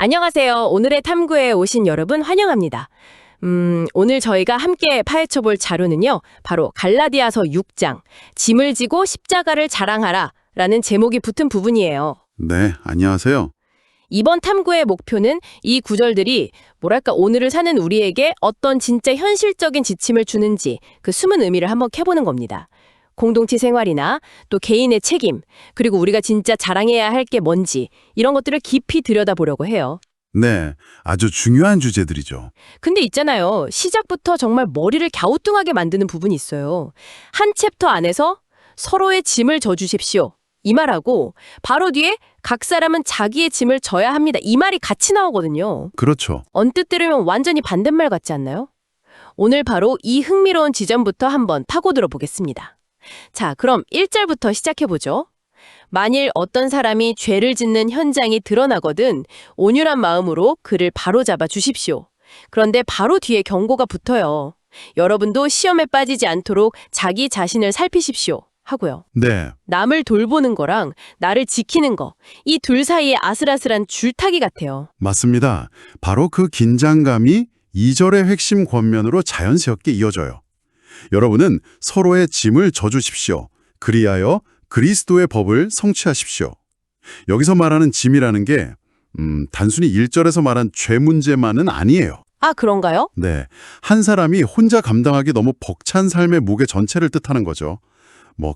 안녕하세요. 오늘의 탐구에 오신 여러분 환영합니다. 오늘 저희가 함께 파헤쳐볼 자료는요. 바로 갈라디아서 6장, 짐을 지고 십자가를 자랑하라 라는 제목이 붙은 부분이에요. 네, 안녕하세요. 이번 탐구의 목표는 이 구절들이 오늘을 사는 우리에게 어떤 진짜 현실적인 지침을 주는지 그 숨은 의미를 한번 캐보는 겁니다. 공동체 생활이나 또 개인의 책임, 그리고 우리가 진짜 자랑해야 할 게 뭔지 이런 것들을 깊이 들여다보려고 해요. 네, 아주 중요한 주제들이죠. 근데 있잖아요. 시작부터 정말 머리를 갸우뚱하게 만드는 부분이 있어요. 한 챕터 안에서 서로의 짐을 져주십시오. 이 말하고 바로 뒤에 각 사람은 자기의 짐을 져야 합니다. 이 말이 같이 나오거든요. 그렇죠. 언뜻 들으면 완전히 반대말 같지 않나요? 오늘 바로 이 흥미로운 지점부터 한번 파고들어 보겠습니다. 자, 그럼 1절부터 시작해보죠. 만일 어떤 사람이 죄를 짓는 현장이 드러나거든 온유한 마음으로 그를 바로잡아 주십시오. 그런데 바로 뒤에 경고가 붙어요. 여러분도 시험에 빠지지 않도록 자기 자신을 살피십시오. 하고요. 네, 남을 돌보는 거랑 나를 지키는 거, 이 둘 사이의 아슬아슬한 줄타기 같아요. 맞습니다. 바로 그 긴장감이 2절의 핵심 권면으로 자연스럽게 이어져요. 여러분은 서로의 짐을 져주십시오. 그리하여 그리스도의 법을 성취하십시오. 여기서 말하는 짐이라는 게 단순히 1절에서 말한 죄 문제만은 아니에요. 아, 그런가요? 네, 한 사람이 혼자 감당하기 너무 벅찬 삶의 무게 전체를 뜻하는 거죠.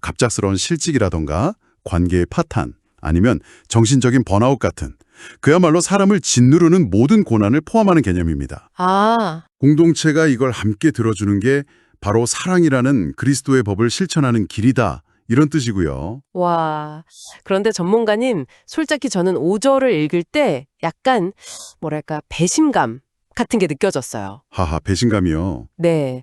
갑작스러운 실직이라던가 관계의 파탄, 아니면 정신적인 번아웃 같은 그야말로 사람을 짓누르는 모든 고난을 포함하는 개념입니다. 아, 공동체가 이걸 함께 들어주는 게 바로 사랑이라는 그리스도의 법을 실천하는 길이다, 이런 뜻이고요. 와. 그런데 전문가님, 솔직히 저는 5절을 읽을 때 약간 배신감 같은 게 느껴졌어요. 하하, 배신감이요. 네.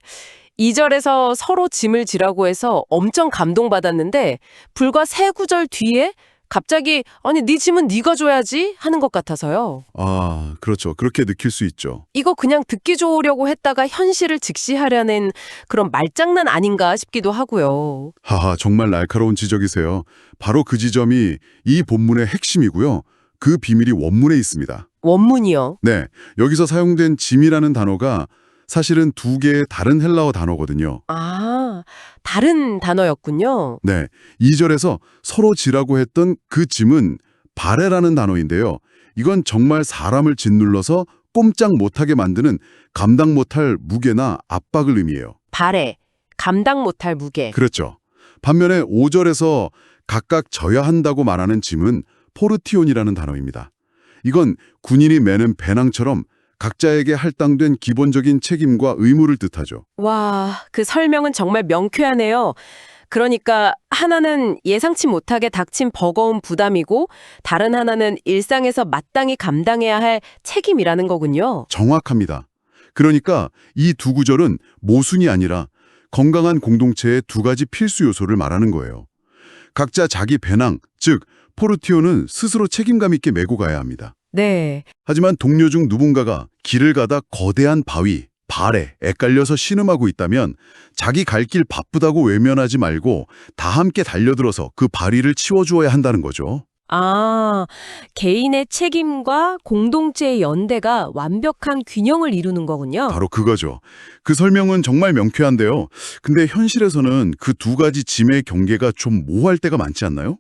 2절에서 서로 짐을 지라고 해서 엄청 감동받았는데 불과 3구절 뒤에 갑자기 아니 네 짐은 네가 줘야지 하는 것 같아서요. 아, 그렇죠. 그렇게 느낄 수 있죠. 이거 그냥 듣기 좋으려고 했다가 현실을 직시하려는 그런 말장난 아닌가 싶기도 하고요. 하하, 정말 날카로운 지적이세요. 바로 그 지점이 이 본문의 핵심이고요. 그 비밀이 원문에 있습니다. 원문이요. 네, 여기서 사용된 짐이라는 단어가 사실은 2개의 다른 헬라어 단어거든요. 아, 다른 단어였군요. 네, 2절에서 서로 지라고 했던 그 짐은 바레라는 단어인데요. 이건 정말 사람을 짓눌러서 꼼짝 못하게 만드는 감당 못할 무게나 압박을 의미해요. 발에 감당 못할 무게. 그렇죠. 반면에 5절에서 각각 져야 한다고 말하는 짐은 포르티온이라는 단어입니다. 이건 군인이 매는 배낭처럼 각자에게 할당된 기본적인 책임과 의무를 뜻하죠. 와, 그 설명은 정말 명쾌하네요. 그러니까 하나는 예상치 못하게 닥친 버거운 부담이고 다른 하나는 일상에서 마땅히 감당해야 할 책임이라는 거군요. 정확합니다. 그러니까 이 2구절은 모순이 아니라 건강한 공동체의 2가지 필수 요소를 말하는 거예요. 각자 자기 배낭, 즉 포르티오는 스스로 책임감 있게 메고 가야 합니다. 네. 하지만 동료 중 누군가가 길을 가다 거대한 바위, 발에 엇갈려서 신음하고 있다면 자기 갈 길 바쁘다고 외면하지 말고 다 함께 달려들어서 그 바위를 치워주어야 한다는 거죠. 아, 개인의 책임과 공동체의 연대가 완벽한 균형을 이루는 거군요. 바로 그거죠. 그 설명은 정말 명쾌한데요. 근데 현실에서는 그 2가지 짐의 경계가 좀 모호할 때가 많지 않나요?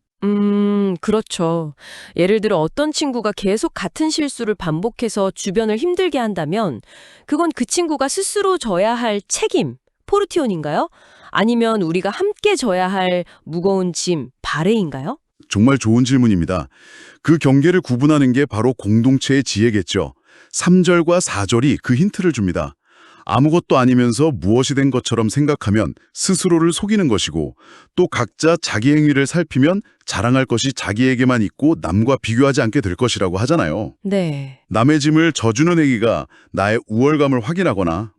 그렇죠. 예를 들어 어떤 친구가 계속 같은 실수를 반복해서 주변을 힘들게 한다면 그건 그 친구가 스스로 져야 할 책임, 포르티온인가요? 아니면 우리가 함께 져야 할 무거운 짐, 바레인가요? 정말 좋은 질문입니다. 그 경계를 구분하는 게 바로 공동체의 지혜겠죠. 3절과 4절이 그 힌트를 줍니다. 아무것도 아니면서 무엇이 된 것처럼 생각하면 스스로를 속이는 것이고 또 각자 자기 행위를 살피면 자랑할 것이 자기에게만 있고 남과 비교하지 않게 될 것이라고 하잖아요. 네. 남의 짐을 져주는 행위가 나의 우월감을 확인하거나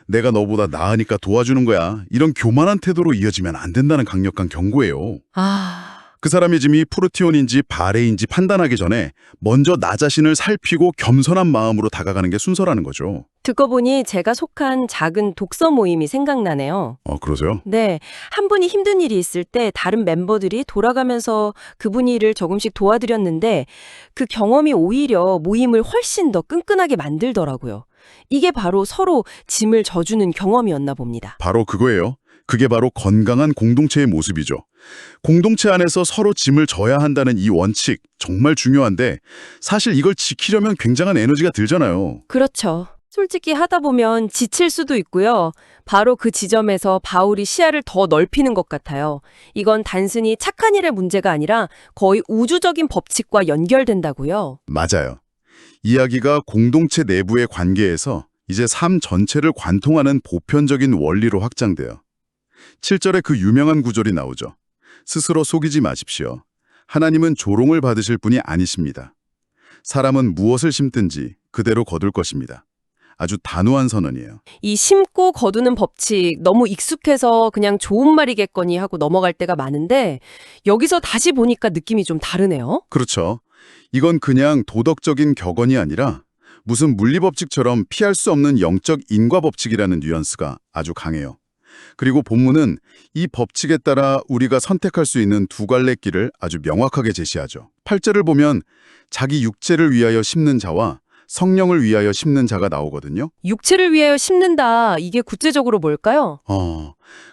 내가 너보다 나으니까 도와주는 거야, 이런 교만한 태도로 이어지면 안 된다는 강력한 경고예요. 아, 그 사람의 짐이 프루티온인지 바레인지 판단하기 전에 먼저 나 자신을 살피고 겸손한 마음으로 다가가는 게 순서라는 거죠. 듣고 보니 제가 속한 작은 독서 모임이 생각나네요. 그러세요? 네, 한 분이 힘든 일이 있을 때 다른 멤버들이 돌아가면서 그분 일을 조금씩 도와드렸는데 그 경험이 오히려 모임을 훨씬 더 끈끈하게 만들더라고요. 이게 바로 서로 짐을 져주는 경험이었나 봅니다. 바로 그거예요. 그게 바로 건강한 공동체의 모습이죠. 공동체 안에서 서로 짐을 져야 한다는 이 원칙 정말 중요한데 사실 이걸 지키려면 굉장한 에너지가 들잖아요. 그렇죠. 솔직히 하다 보면 지칠 수도 있고요. 바로 그 지점에서 바울이 시야를 더 넓히는 것 같아요. 이건 단순히 착한 일의 문제가 아니라 거의 우주적인 법칙과 연결된다고요. 맞아요. 이야기가 공동체 내부의 관계에서 이제 삶 전체를 관통하는 보편적인 원리로 확장돼요. 7절에 그 유명한 구절이 나오죠. 스스로 속이지 마십시오. 하나님은 조롱을 받으실 분이 아니십니다. 사람은 무엇을 심든지 그대로 거둘 것입니다. 아주 단호한 선언이에요. 이 심고 거두는 법칙 너무 익숙해서 그냥 좋은 말이겠거니 하고 넘어갈 때가 많은데 여기서 다시 보니까 느낌이 좀 다르네요. 그렇죠. 이건 그냥 도덕적인 격언이 아니라 무슨 물리법칙처럼 피할 수 없는 영적 인과법칙이라는 뉘앙스가 아주 강해요. 그리고 본문은 이 법칙에 따라 우리가 선택할 수 있는 두 갈래 길을 아주 명확하게 제시하죠. 8절을 보면 자기 육체를 위하여 심는 자와 성령을 위하여 심는 자가 나오거든요. 육체를 위하여 심는다. 이게 구체적으로 뭘까요?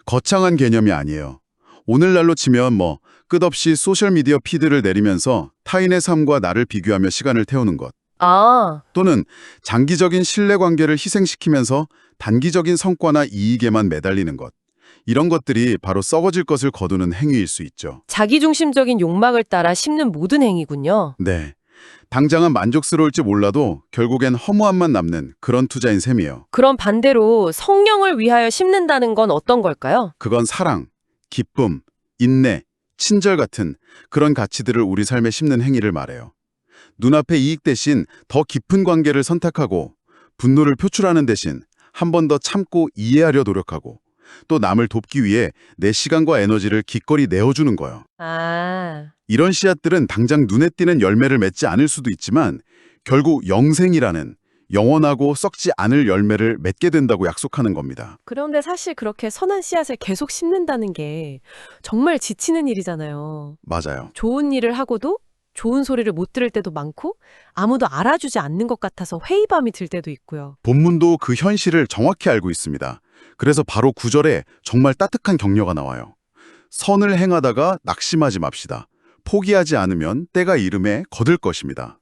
거창한 개념이 아니에요. 오늘날로 치면 끝없이 소셜미디어 피드를 내리면서 타인의 삶과 나를 비교하며 시간을 태우는 것. 또는 장기적인 신뢰관계를 희생시키면서 단기적인 성과나 이익에만 매달리는 것. 이런 것들이 바로 썩어질 것을 거두는 행위일 수 있죠. 자기중심적인 욕망을 따라 심는 모든 행위군요. 네. 당장은 만족스러울지 몰라도 결국엔 허무함만 남는 그런 투자인 셈이에요. 그럼 반대로 성령을 위하여 심는다는 건 어떤 걸까요? 그건 사랑, 기쁨, 인내, 친절 같은 그런 가치들을 우리 삶에 심는 행위를 말해요. 눈앞의 이익 대신 더 깊은 관계를 선택하고 분노를 표출하는 대신 한 번 더 참고 이해하려 노력하고 또 남을 돕기 위해 내 시간과 에너지를 기꺼이 내어주는 거예요. 이런 씨앗들은 당장 눈에 띄는 열매를 맺지 않을 수도 있지만 결국 영생이라는 영원하고 썩지 않을 열매를 맺게 된다고 약속하는 겁니다. 그런데 사실 그렇게 선한 씨앗을 계속 심는다는 게 정말 지치는 일이잖아요. 맞아요. 좋은 일을 하고도 좋은 소리를 못 들을 때도 많고 아무도 알아주지 않는 것 같아서 회의감이 들 때도 있고요. 본문도 그 현실을 정확히 알고 있습니다. 그래서 바로 9절에 정말 따뜻한 격려가 나와요. 선을 행하다가 낙심하지 맙시다. 포기하지 않으면 때가 이름에 거둘 것입니다.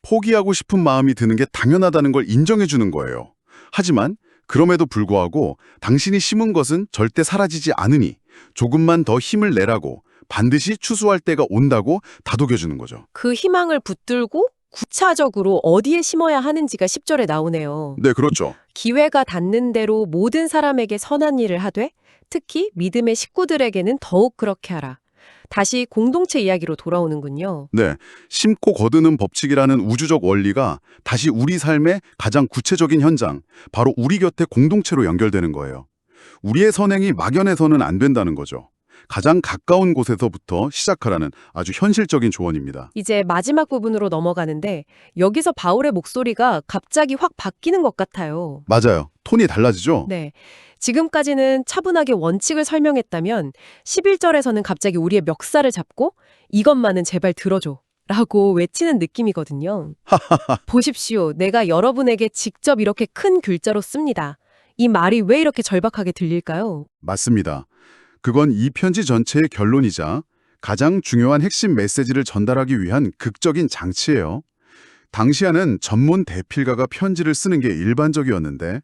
포기하고 싶은 마음이 드는 게 당연하다는 걸 인정해 주는 거예요. 하지만 그럼에도 불구하고 당신이 심은 것은 절대 사라지지 않으니 조금만 더 힘을 내라고 반드시 추수할 때가 온다고 다독여주는 거죠. 그 희망을 붙들고 구차적으로 어디에 심어야 하는지가 10절에 나오네요. 네, 그렇죠. 기회가 닿는 대로 모든 사람에게 선한 일을 하되 특히 믿음의 식구들에게는 더욱 그렇게 하라. 다시 공동체 이야기로 돌아오는군요. 네, 심고 거두는 법칙이라는 우주적 원리가 다시 우리 삶의 가장 구체적인 현장, 바로 우리 곁에 공동체로 연결되는 거예요. 우리의 선행이 막연해서는 안 된다는 거죠. 가장 가까운 곳에서부터 시작하라는 아주 현실적인 조언입니다. 이제 마지막 부분으로 넘어가는데 여기서 바울의 목소리가 갑자기 확 바뀌는 것 같아요. 맞아요. 톤이 달라지죠? 네. 지금까지는 차분하게 원칙을 설명했다면 11절에서는 갑자기 우리의 멱살을 잡고 이것만은 제발 들어줘 라고 외치는 느낌이거든요. 보십시오. 내가 여러분에게 직접 이렇게 큰 글자로 씁니다. 이 말이 왜 이렇게 절박하게 들릴까요? 맞습니다. 그건 이 편지 전체의 결론이자 가장 중요한 핵심 메시지를 전달하기 위한 극적인 장치예요. 당시에는 전문 대필가가 편지를 쓰는 게 일반적이었는데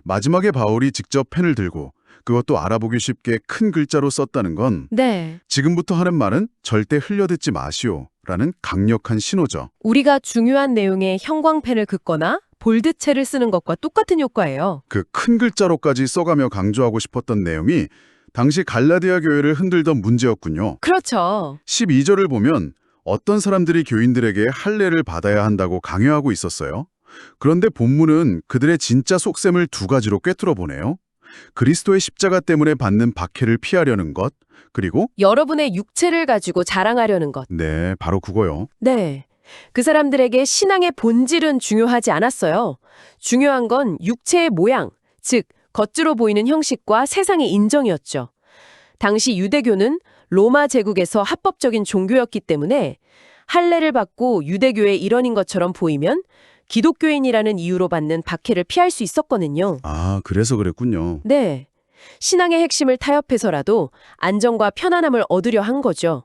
마지막에 바울이 직접 펜을 들고 그것도 알아보기 쉽게 큰 글자로 썼다는 건 네. 지금부터 하는 말은 절대 흘려듣지 마시오 라는 강력한 신호죠. 우리가 중요한 내용에 형광펜을 긋거나 볼드체를 쓰는 것과 똑같은 효과예요. 그 큰 글자로까지 써가며 강조하고 싶었던 내용이 당시 갈라디아 교회를 흔들던 문제였군요. 그렇죠. 12절을 보면 어떤 사람들이 교인들에게 할례를 받아야 한다고 강요하고 있었어요. 그런데 본문은 그들의 진짜 속셈을 두 가지로 꿰뚫어 보네요. 그리스도의 십자가 때문에 받는 박해를 피하려는 것, 그리고 여러분의 육체를 가지고 자랑하려는 것. 네, 바로 그거요. 네. 그 사람들에게 신앙의 본질은 중요하지 않았어요. 중요한 건 육체의 모양, 즉 겉으로 보이는 형식과 세상의 인정이었죠. 당시 유대교는 로마 제국에서 합법적인 종교였기 때문에 할례를 받고 유대교의 일원인 것처럼 보이면 기독교인이라는 이유로 받는 박해를 피할 수 있었거든요. 아, 그래서 그랬군요. 네. 신앙의 핵심을 타협해서라도 안정과 편안함을 얻으려 한 거죠.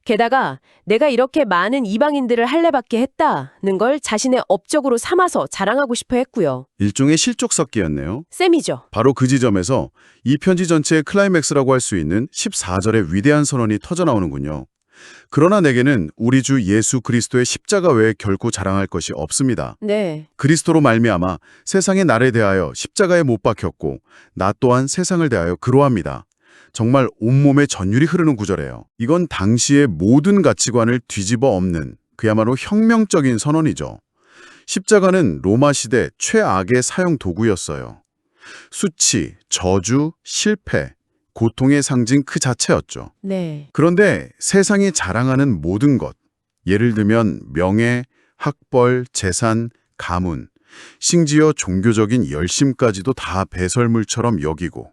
게다가 내가 이렇게 많은 이방인들을 할례받게 했다는 걸 자신의 업적으로 삼아서 자랑하고 싶어 했고요. 일종의 실족 섞기였네요. 셈이죠. 바로 그 지점에서 이 편지 전체의 클라이맥스라고 할 수 있는 14절의 위대한 선언이 터져나오는군요. 그러나 내게는 우리 주 예수 그리스도의 십자가 외에 결코 자랑할 것이 없습니다. 네. 그리스도로 말미암아 세상의 나를 대하여 십자가에 못 박혔고 나 또한 세상을 대하여 그러합니다. 정말 온몸에 전율이 흐르는 구절이에요. 이건 당시의 모든 가치관을 뒤집어 엎는 그야말로 혁명적인 선언이죠. 십자가는 로마 시대 최악의 사형 도구였어요. 수치, 저주, 실패, 고통의 상징 그 자체였죠. 네. 그런데 세상이 자랑하는 모든 것, 예를 들면 명예, 학벌, 재산, 가문, 심지어 종교적인 열심까지도 다 배설물처럼 여기고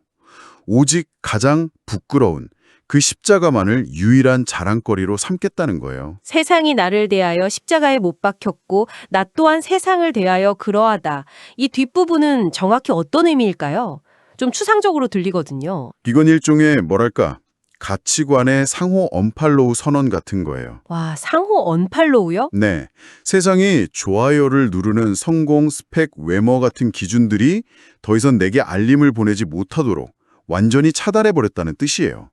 오직 가장 부끄러운 그 십자가만을 유일한 자랑거리로 삼겠다는 거예요. 세상이 나를 대하여 십자가에 못 박혔고 나 또한 세상을 대하여 그러하다. 이 뒷부분은 정확히 어떤 의미일까요? 좀 추상적으로 들리거든요. 이건 일종의 뭐랄까 가치관의 상호 언팔로우 선언 같은 거예요. 와, 상호 언팔로우요? 네, 세상이 좋아요를 누르는 성공, 스펙, 외모 같은 기준들이 더 이상 내게 알림을 보내지 못하도록 완전히 차단해버렸다는 뜻이에요.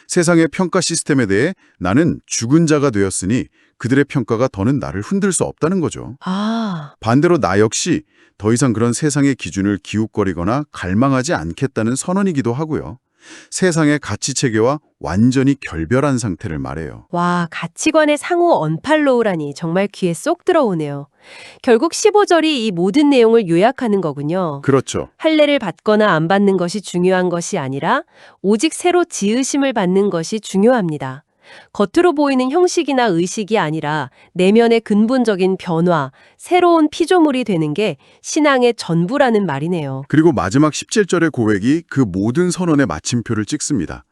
세상의 평가 시스템에 대해 나는 죽은 자가 되었으니 그들의 평가가 더는 나를 흔들 수 없다는 거죠. 아, 반대로 나 역시 더 이상 그런 세상의 기준을 기웃거리거나 갈망하지 않겠다는 선언이기도 하고요. 세상의 가치체계와 완전히 결별한 상태를 말해요. 와, 가치관의 상호 언팔로우라니 정말 귀에 쏙 들어오네요. 결국 15절이 이 모든 내용을 요약하는 거군요. 그렇죠. 할례를 받거나 안 받는 것이 중요한 것이 아니라 오직 새로 지으심을 받는 것이 중요합니다. 겉으로 보이는 형식이나 의식이 아니라 내면의 근본적인 변화, 새로운 피조물이 되는 게 신앙의 전부라는 말이네요. 그리고 마지막 17절의 고백이 그 모든 선언의 마침표를 찍습니다.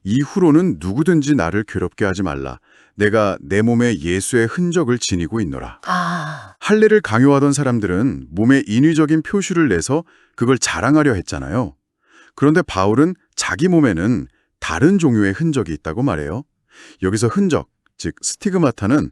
이후로는 누구든지 나를 괴롭게 하지 말라. 내가 내 몸에 예수의 흔적을 지니고 있노라. 아, 할례를 강요하던 사람들은 몸에 인위적인 표시를 내서 그걸 자랑하려 했잖아요. 그런데 바울은 자기 몸에는 다른 종류의 흔적이 있다고 말해요. 여기서 흔적, 즉 스티그마타는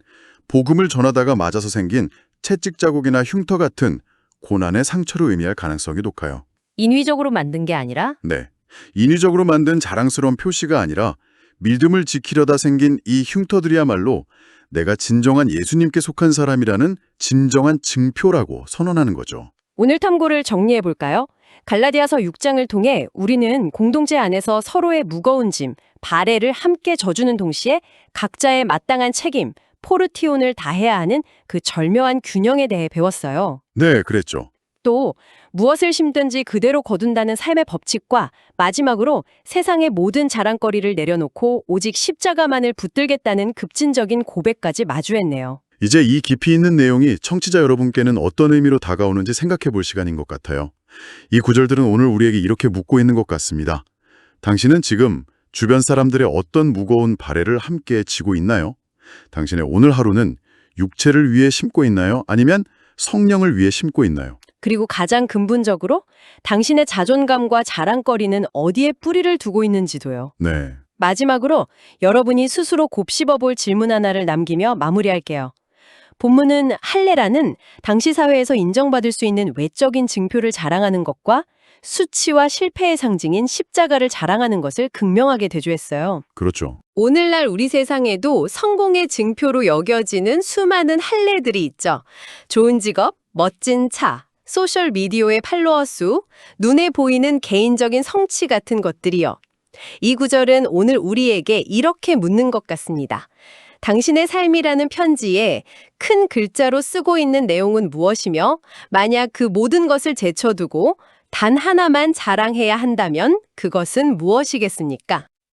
복음을 전하다가 맞아서 생긴 채찍 자국이나 흉터 같은 고난의 상처를 의미할 가능성이 높아요. 인위적으로 만든 게 아니라 네, 인위적으로 만든 자랑스러운 표시가 아니라 믿음을 지키려다 생긴 이 흉터들이야말로 내가 진정한 예수님께 속한 사람이라는 진정한 증표라고 선언하는 거죠. 오늘 탐구를 정리해 볼까요? 갈라디아서 6장을 통해 우리는 공동체 안에서 서로의 무거운 짐, 발해를 함께 져주는 동시에 각자의 마땅한 책임, 포르티온을 다해야 하는 그 절묘한 균형에 대해 배웠어요. 네, 그랬죠. 또 무엇을 심든지 그대로 거둔다는 삶의 법칙과 마지막으로 세상의 모든 자랑거리를 내려놓고 오직 십자가만을 붙들겠다는 급진적인 고백까지 마주했네요. 이제 이 깊이 있는 내용이 청취자 여러분께는 어떤 의미로 다가오는지 생각해 볼 시간인 것 같아요. 이 구절들은 오늘 우리에게 이렇게 묻고 있는 것 같습니다. 당신은 지금 주변 사람들의 어떤 무거운 발해를 함께 지고 있나요? 당신의 오늘 하루는 육체를 위해 심고 있나요? 아니면 성령을 위해 심고 있나요? 그리고 가장 근본적으로 당신의 자존감과 자랑거리는 어디에 뿌리를 두고 있는지도요. 네. 마지막으로 여러분이 스스로 곱씹어 볼 질문 하나를 남기며 마무리할게요. 본문은 할례라는 당시 사회에서 인정받을 수 있는 외적인 증표를 자랑하는 것과 수치와 실패의 상징인 십자가를 자랑하는 것을 극명하게 대조했어요. 그렇죠. 오늘날 우리 세상에도 성공의 증표로 여겨지는 수많은 할례들이 있죠. 좋은 직업, 멋진 차, 소셜 미디어의 팔로워 수, 눈에 보이는 개인적인 성취 같은 것들이요. 이 구절은 오늘 우리에게 이렇게 묻는 것 같습니다. 당신의 삶이라는 편지에 큰 글자로 쓰고 있는 내용은 무엇이며 만약 그 모든 것을 제쳐두고 단 하나만 자랑해야 한다면 그것은 무엇이겠습니까?